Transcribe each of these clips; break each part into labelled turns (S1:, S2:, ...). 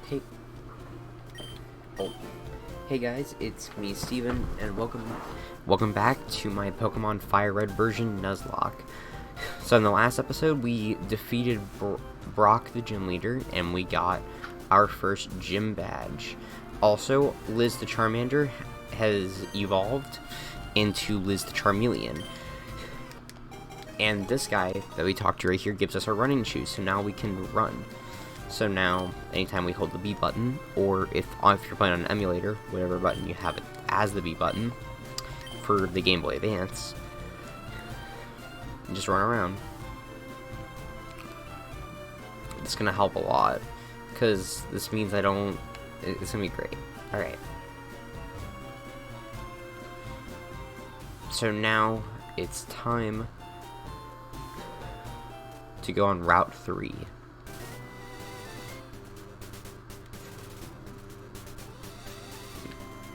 S1: Hey, oh, hey guys, it's me, Steven, and welcome back to my Pokemon FireRed version, Nuzlocke. So in the last episode, we defeated Brock, the gym leader, and we got our first gym badge. Also, Liz the Charmander has evolved into Liz the Charmeleon. And this guy that we talked to right here gives us our running shoes, so now we can run. So now, anytime we hold the B button, or if you're playing on an emulator, whatever button you have it as the B button for the Gameboy Advance, just run around. It's gonna help a lot, because this means it's gonna be great. Alright. So now, it's time to go on Route 3.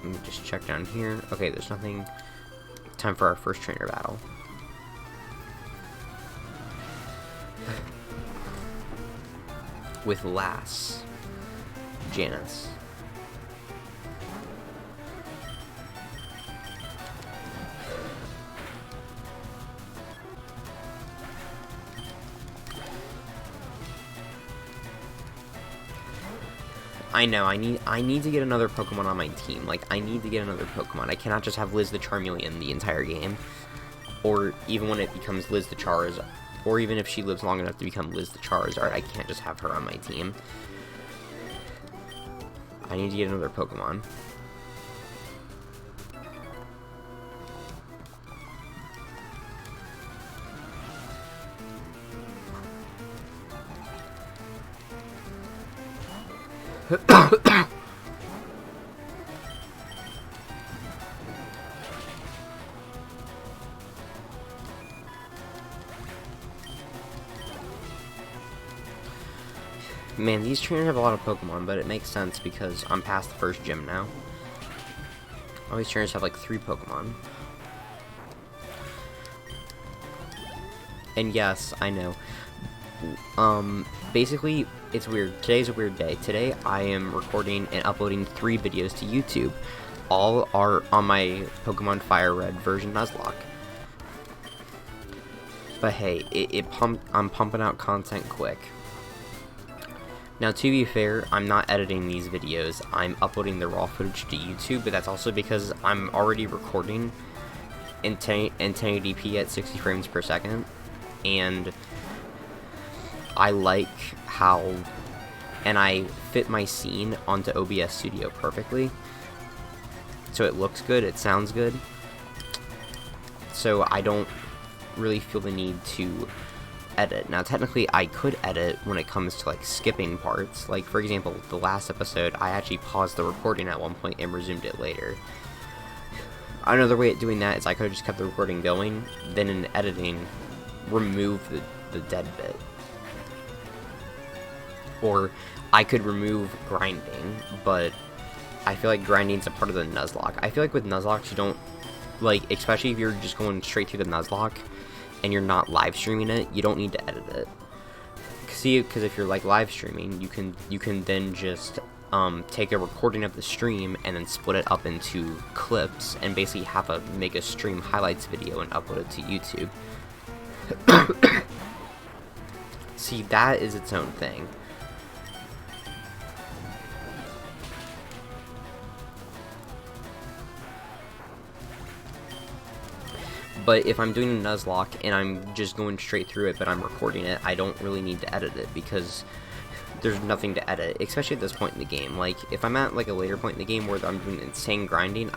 S1: Let me just check down here. Okay, there's nothing. Time for our first trainer battle. With Lass. Janice. I know, I need to get another Pokemon on my team. Like, I need to get another Pokemon. I cannot just have Liz the Charmeleon the entire game. Or even when it becomes Liz the Charizard. Or even if she lives long enough to become Liz the Charizard, I can't just have her on my team. I need to get another Pokemon. Man, these trainers have a lot of Pokemon, but it makes sense because I'm past the first gym now. All these trainers have like 3 Pokemon. And yes, I know. Basically, it's weird. Today's a weird day. Today, I am recording and uploading 3 videos to YouTube. All are on my Pokemon FireRed version Nuzlocke. But hey, I'm pumping out content quick. Now, to be fair, I'm not editing these videos. I'm uploading the raw footage to YouTube, but that's also because I'm already recording in 1080p at 60 frames per second. And I like how, and I fit my scene onto OBS Studio perfectly, so it looks good, it sounds good, so I don't really feel the need to edit. Now, technically, I could edit when it comes to, like, skipping parts. Like, for example, the last episode, I actually paused the recording at one point and resumed it later. Another way of doing that is I could have just kept the recording going, then in editing, remove the dead bit. Or I could remove grinding, but I feel like grinding's a part of the Nuzlocke. I feel like with Nuzlocke, you don't, like, especially if you're just going straight through the Nuzlocke and you're not live streaming it, you don't need to edit it. See, because if you're like live streaming, you can then just take a recording of the stream and then split it up into clips and basically make a stream highlights video and upload it to YouTube. See, that is its own thing. But if I'm doing a Nuzlocke and I'm just going straight through it, but I'm recording it, I don't really need to edit it because there's nothing to edit, especially at this point in the game. Like, if I'm at like a later point in the game where I'm doing insane grinding,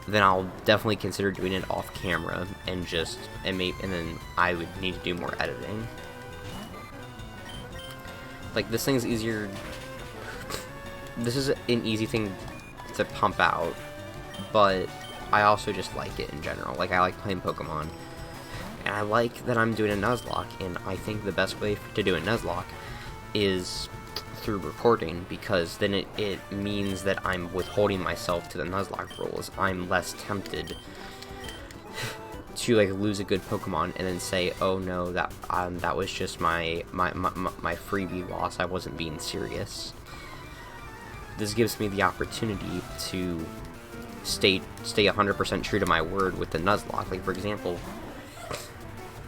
S1: then I'll definitely consider doing it off camera and then I would need to do more editing. Like, this thing's easier. This is an easy thing to pump out, but I also just like it in general. Like, I like playing Pokemon, and I like that I'm doing a Nuzlocke, and I think the best way to do a Nuzlocke is through recording, because then it means that I'm withholding myself to the Nuzlocke rules. I'm less tempted to, like, lose a good Pokemon and then say, oh no, that was just my freebie loss, I wasn't being serious. this gives me the opportunity to stay 100% true to my word with the Nuzlocke. Like, for example,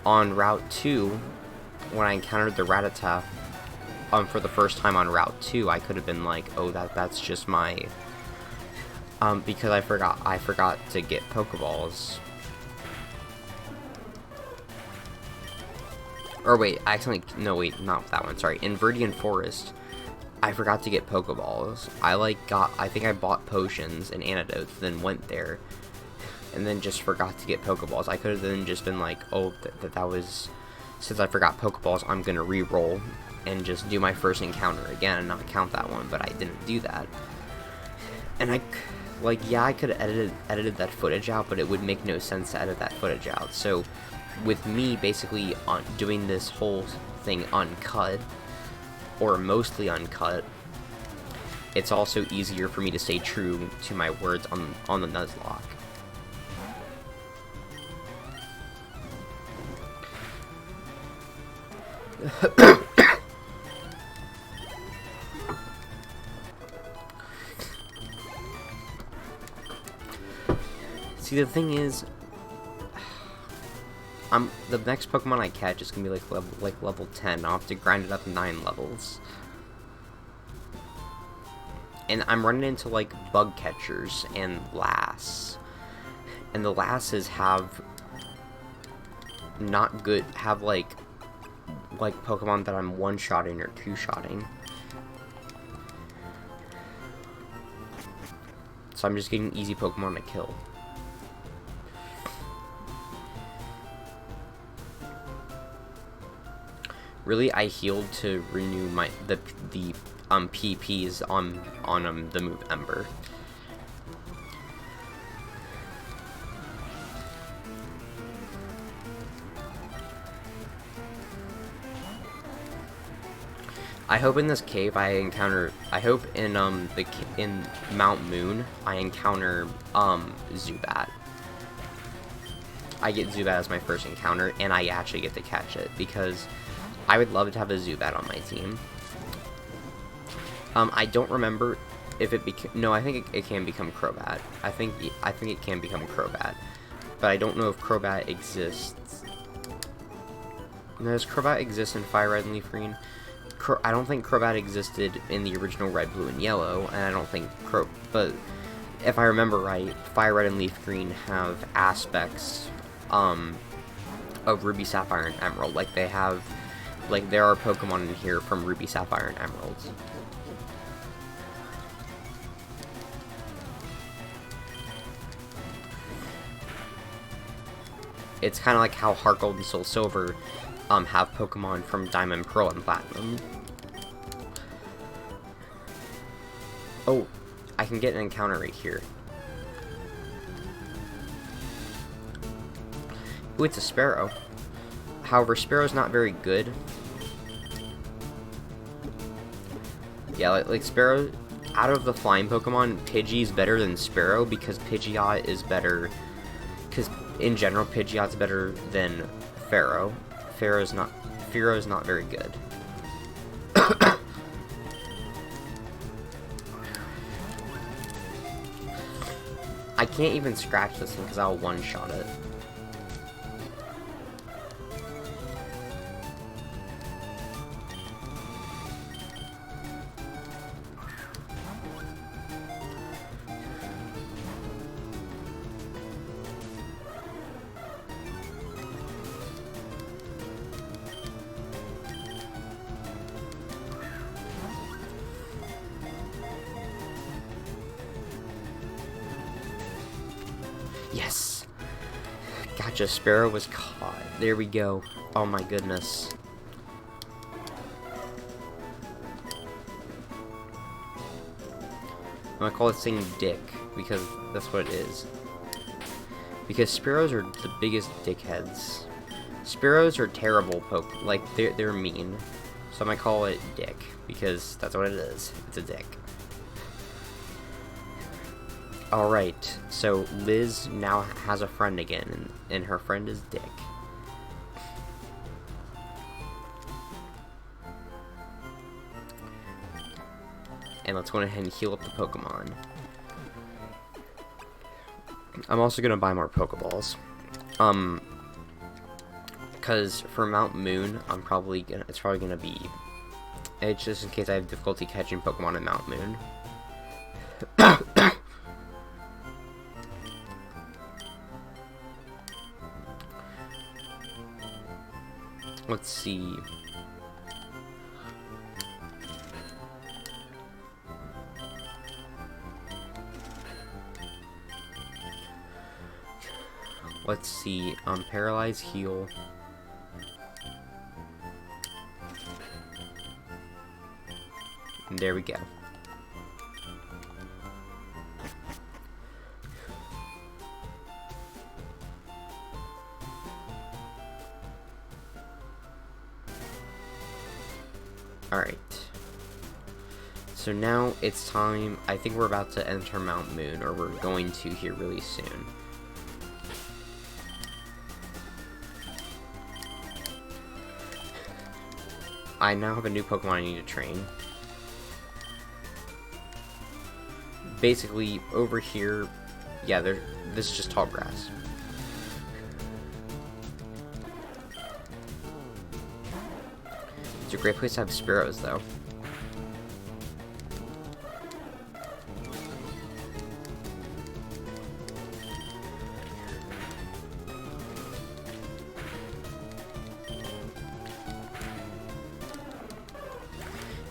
S1: on Route 2, when I encountered the Rattata for the first time on Route 2, I could have been like, oh, that's just my... because I forgot to get Pokeballs. Or wait, no wait, not that one, sorry. In Viridian Forest, I forgot to get Pokeballs. I think I bought potions and antidotes, then went there, and then just forgot to get Pokeballs. I could have then just been like, oh, that was, since I forgot Pokeballs, I'm gonna re-roll and just do my first encounter again and not count that one, but I didn't do that. And yeah, I could have edited that footage out, but it would make no sense to edit that footage out. So, with me basically doing this whole thing uncut, or mostly uncut, it's also easier for me to stay true to my words on the Nuzlocke. See, the thing is, the next Pokemon I catch is gonna be like level 10. I'll have to grind it up 9 levels. And I'm running into like bug catchers and lass. And the lasses have like Pokemon that I'm one-shotting or two-shotting. So I'm just getting easy Pokemon to kill. Really, I healed to renew the PPs on the move Ember. I hope in this cave I hope in Mount Moon I encounter Zubat. I get Zubat as my first encounter, and I actually get to catch it, because I would love to have a Zubat on my team. I don't remember if it no, I think it can become Crobat. I think it can become Crobat, but I don't know if Crobat exists. Does Crobat exist in Fire Red and Leaf Green? I don't think Crobat existed in the original Red, Blue, and Yellow, and I don't think but if I remember right, Fire Red and Leaf Green have aspects of Ruby, Sapphire, and Emerald. Like, they have, like, there are Pokemon in here from Ruby, Sapphire, and Emerald. It's kind of like how Heart Gold and Soul Silver have Pokemon from Diamond, Pearl, and Platinum. Oh, I can get an encounter right here. Ooh, it's a Sparrow. However, Sparrow's not very good. Yeah, like Sparrow, out of the flying Pokemon, Pidgey's better than Sparrow, because Pidgeot is better. Because in general, Pidgeot's better than Pharaoh. Pharaoh's not very good. I can't even scratch this thing because I'll one-shot it. Yes! Gotcha, Sparrow was caught. There we go. Oh my goodness. I'm gonna call this thing Dick, because that's what it is. Because Sparrows are the biggest dickheads. Sparrows are terrible like, they're mean. So I'm gonna call it Dick, because that's what it is. It's a dick. Alright, so Liz now has a friend again, and her friend is Dick. And let's go ahead and heal up the Pokemon. I'm also gonna buy more Pokeballs. Because for Mount Moon, it's probably gonna be, it's just in case I have difficulty catching Pokemon in Mount Moon. Let's see. Let's see. Paralyze, heal. And there we go. Alright. So now it's time. I think we're about to enter Mount Moon, or we're going to here really soon. I now have a new Pokemon I need to train. Basically, over here, yeah, this is just tall grass. It's a great place to have Spearows, though.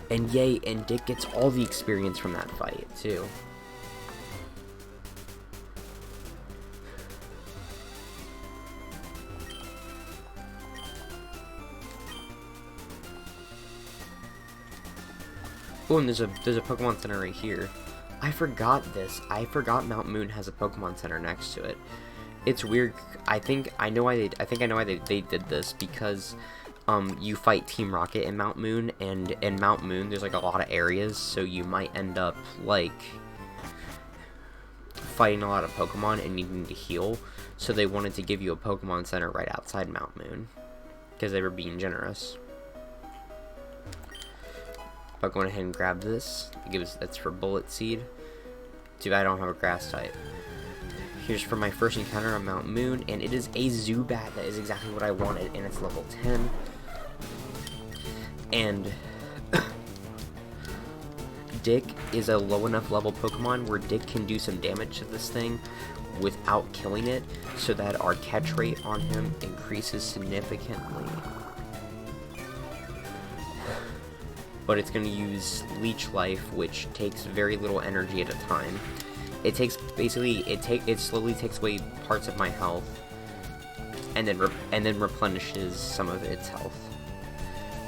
S1: And yay, and Dick gets all the experience from that fight, too. Oh, and there's a Pokemon Center right here. I forgot this. I forgot Mount Moon has a Pokemon Center next to it. It's weird. I think I know why they did this, because you fight Team Rocket in Mount Moon, and in Mount Moon there's like a lot of areas, so you might end up like fighting a lot of Pokemon and needing to heal. So they wanted to give you a Pokemon Center right outside Mount Moon, because they were being generous. But going ahead and grab this. That's for Bullet Seed. Too bad I don't have a Grass type. Here's for my first encounter on Mount Moon, and it is a Zubat. That is exactly what I wanted, and it's level 10. And Dick is a low enough level Pokemon where Dick can do some damage to this thing without killing it, so that our catch rate on him increases significantly. But it's going to use Leech Life, which takes very little energy at a time. It takes it slowly takes away parts of my health, and then replenishes some of its health.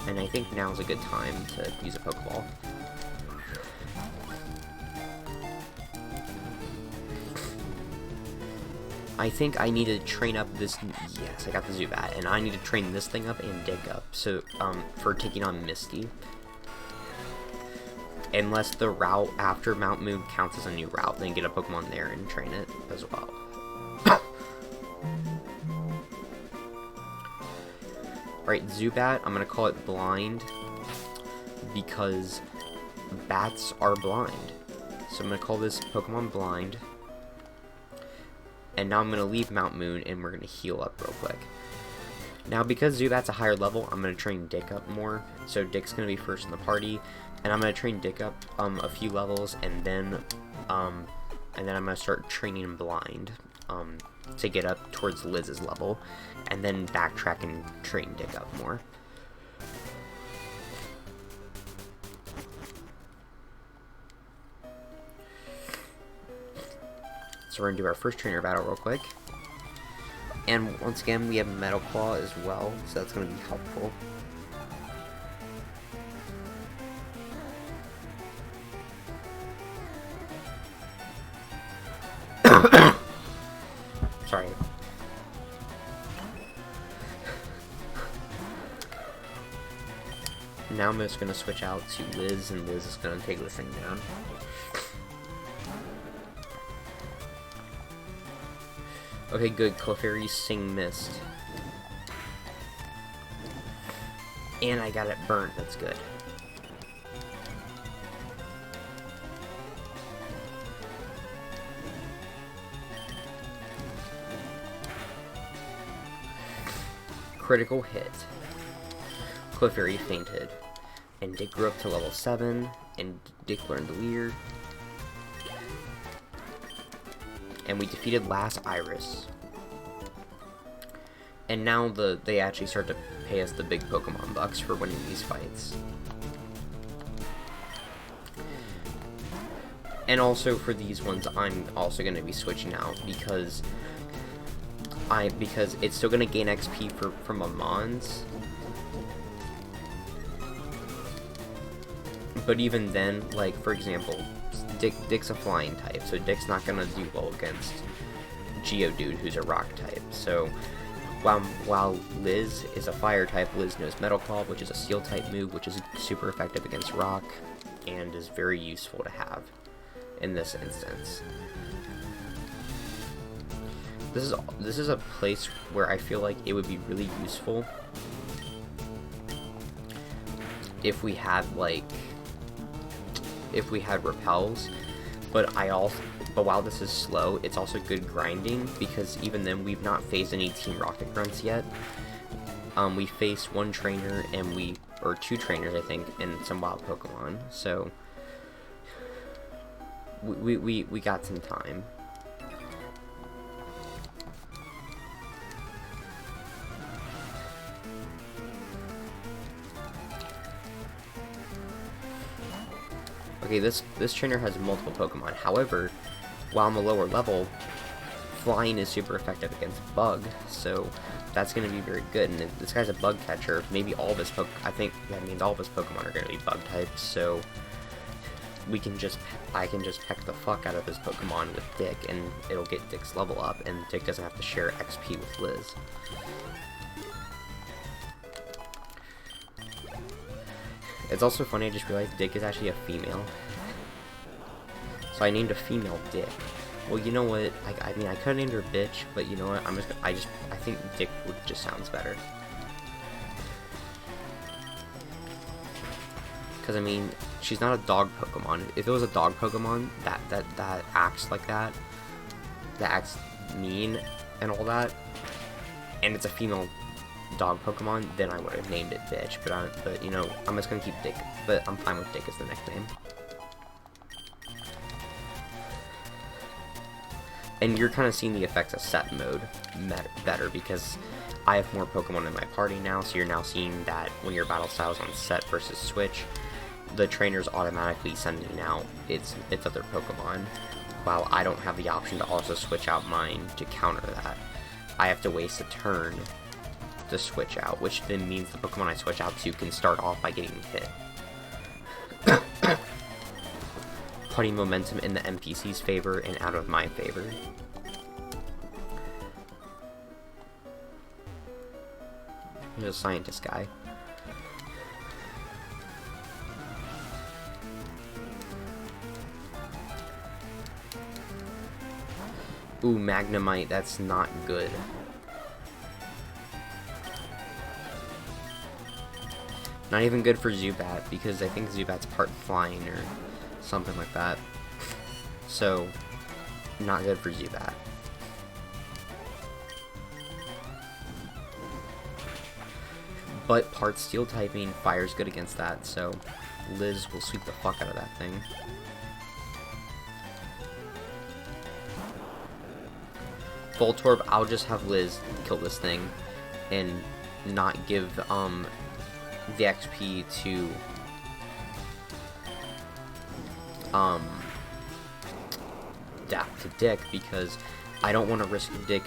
S1: And I think now is a good time to use a Pokeball. I think I need to train up this. Yes, I got the Zubat, and I need to train this thing up and Dig up. So for taking on Misty. Unless the route after Mount Moon counts as a new route, then get a Pokemon there and train it as well. Alright, Zubat, I'm going to call it Blind, because bats are blind. So I'm going to call this Pokemon Blind. And now I'm going to leave Mount Moon, and we're going to heal up real quick. Now, because Zubat's a higher level, I'm going to train Dick up more. So Dick's going to be first in the party. And I'm going to train Dick up a few levels, and then I'm going to start training him Blind to get up towards Liz's level, and then backtrack and train Dick up more. So we're going to do our first trainer battle real quick. And once again, we have Metal Claw as well, so that's going to be helpful. Sorry. Now I'm just going to switch out to Liz, and Liz is going to take this thing down. Okay, good. Clefairy Sing Mist. And I got it burnt. That's good. critical hit. Clefairy fainted. And Dick grew up to level 7, and Dick learned Leer. And we defeated Last Iris. And now they actually start to pay us the big Pokemon bucks for winning these fights. And also for these ones, I'm also going to be switching out because it's still going to gain XP from a Mons. But even then, like, for example, Dick's a flying type, so Dick's not gonna do well against Geodude, who's a rock type. So, while Liz is a fire type, Liz knows Metal Claw, which is a steel type move, which is super effective against rock, and is very useful to have in this instance. This is a place where I feel like it would be really useful if we had repels, but while this is slow, it's also good grinding, because even then we've not faced any Team Rocket Grunts yet. We faced one trainer or two trainers, I think, and some wild Pokemon, so we got some time. Okay, this trainer has multiple Pokemon. However, while I'm a lower level, flying is super effective against Bug, so that's going to be very good. And this guy's a Bug catcher. Maybe all of his I think that means all of his Pokemon are going to be Bug types. So I can just peck the fuck out of his Pokemon with Dick, and it'll get Dick's level up, and Dick doesn't have to share XP with Liz. It's also funny, I just realized Dick is actually a female. So I named a female Dick. Well, you know what? I mean, I could have named her Bitch, but you know what? I think Dick just sounds better. Because I mean, she's not a dog Pokemon. If it was a dog Pokemon that acts like that acts mean and all that, and it's a female dog Pokemon, then I would have named it Bitch, but you know, I'm just gonna keep Dick, but I'm fine with Dick as the nickname. And you're kind of seeing the effects of set mode better, because I have more Pokemon in my party now, so you're now seeing that when your battle style is on set versus switch, the trainer's automatically sending out its other Pokemon, while I don't have the option to also switch out mine to counter that. I have to waste a turn to switch out, which then means the Pokemon I switch out to can start off by getting hit. Putting momentum in the NPC's favor and out of my favor. There's a scientist guy. Ooh, Magnemite, that's not good. Not even good for Zubat, because I think Zubat's part flying or something like that. So, not good for Zubat. But part steel typing, fire's good against that, so Liz will sweep the fuck out of that thing. Voltorb, I'll just have Liz kill this thing and not give the XP to Dick, because I don't want to risk Dick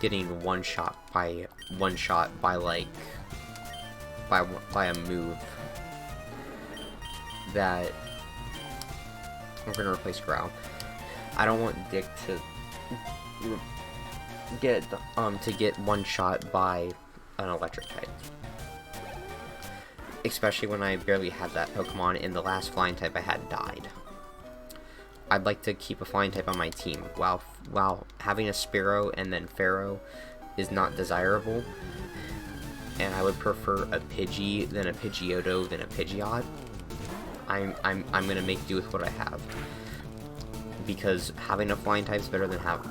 S1: getting one shot by a move that I'm gonna replace Growl. I don't want Dick to get one shot by an electric type. Especially when I barely had that Pokemon and the last flying type I had died. I'd like to keep a flying type on my team. While having a Spearow and then Pharaoh is not desirable, and I would prefer a Pidgey than a Pidgeotto than a Pidgeot, I'm gonna make do with what I have. Because having a flying type is better than having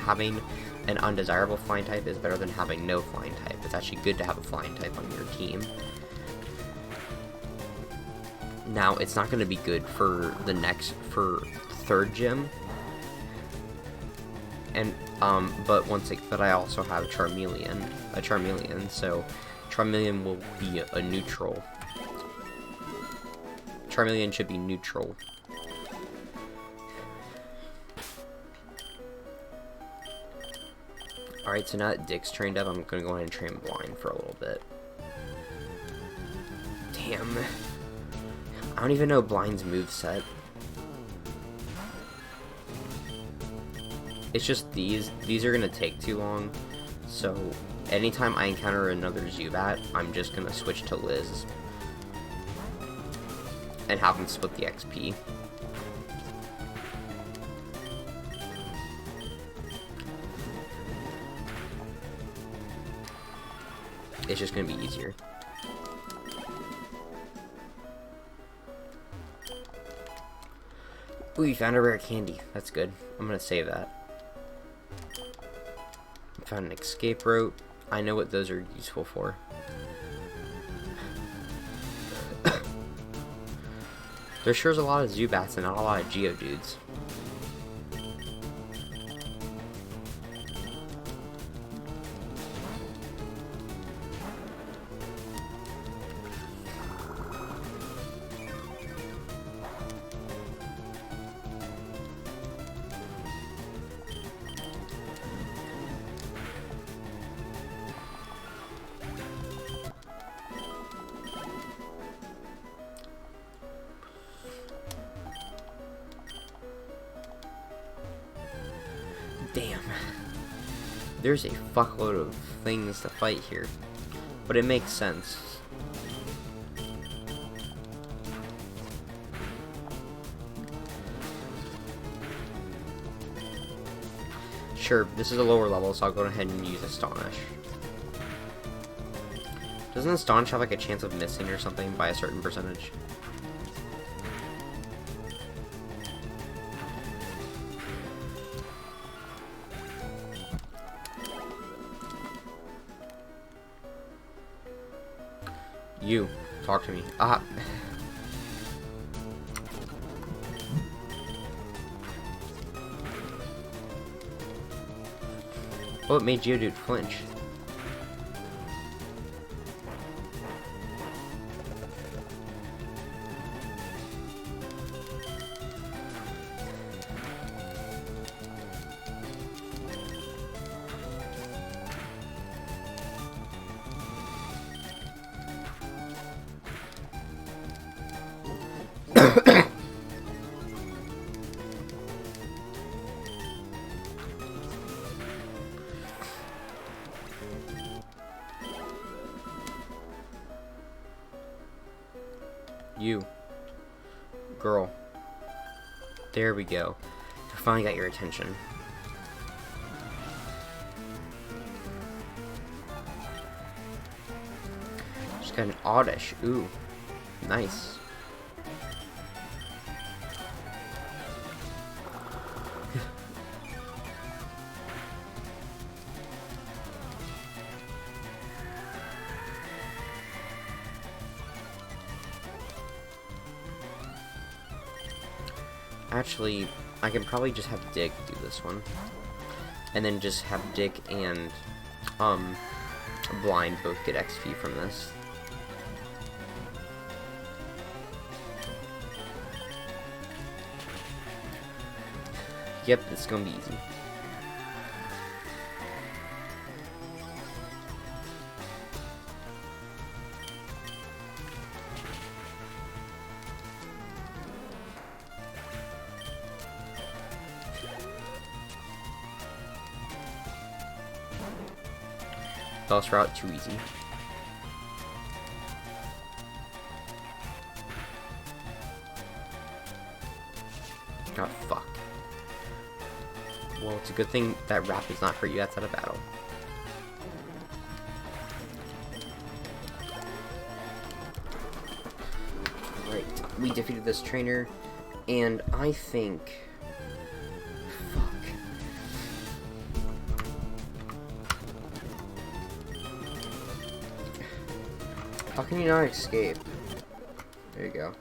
S1: having an undesirable flying type is better than having no flying type. It's actually good to have a flying type on your team. Now, it's not going to be good for third gym. And, but but I also have Charmeleon, so Charmeleon will be a neutral. Charmeleon should be neutral. Alright, so now that Dick's trained up, I'm gonna go ahead and train Blind for a little bit. Damn. I don't even know Blind's moveset. It's just these are gonna take too long, so anytime I encounter another Zubat, I'm just gonna switch to Liz and have them split the XP. It's just gonna be easier. Ooh, you found a rare candy. That's good. I'm gonna save that. Found an escape route. I know what those are useful for. There sure is a lot of Zubats and not a lot of Geodudes. Damn. There's a fuckload of things to fight here. But it makes sense. Sure, this is a lower level, so I'll go ahead and use Astonish. Doesn't Astonish have like a chance of missing or something by a certain percentage? You, talk to me. Ah. What made Geodude flinch? You. Girl. There we go. I finally got your attention. Just got an Oddish. Ooh. Nice. Actually, I can probably just have Dick do this one. And then just have Dick and, Blind both get XP from this. Yep, it's gonna be easy. Boss route too easy. Oh, fuck. Well, it's a good thing that rap does not hurt you outside of battle. Right, we defeated this trainer, and I think... Fuck. How can you not escape? There you go.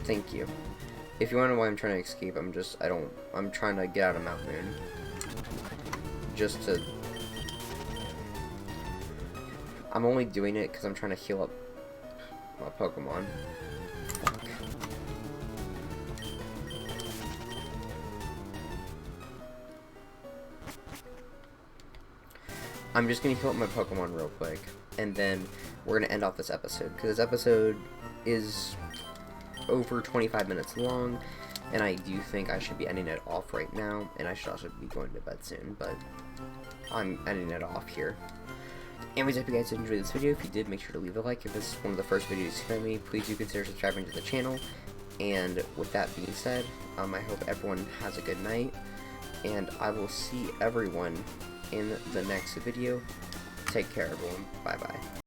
S1: Thank you. If you want to know why I'm trying to escape, I'm trying to get out of Mount Moon. Just to... I'm only doing it because I'm trying to heal up my Pokemon. Fuck. I'm just gonna heal up my Pokemon real quick, and then we're gonna end off this episode, because this episode is over 25 minutes long, and I do think I should be ending it off right now, and I should also be going to bed soon, but I'm ending it off here. Anyways, I hope you guys did enjoy this video. If you did, make sure to leave a like. If this is one of the first videos you see from me, please do consider subscribing to the channel. And with that being said, I hope everyone has a good night, and I will see everyone in the next video. Take care, everyone. Bye-bye.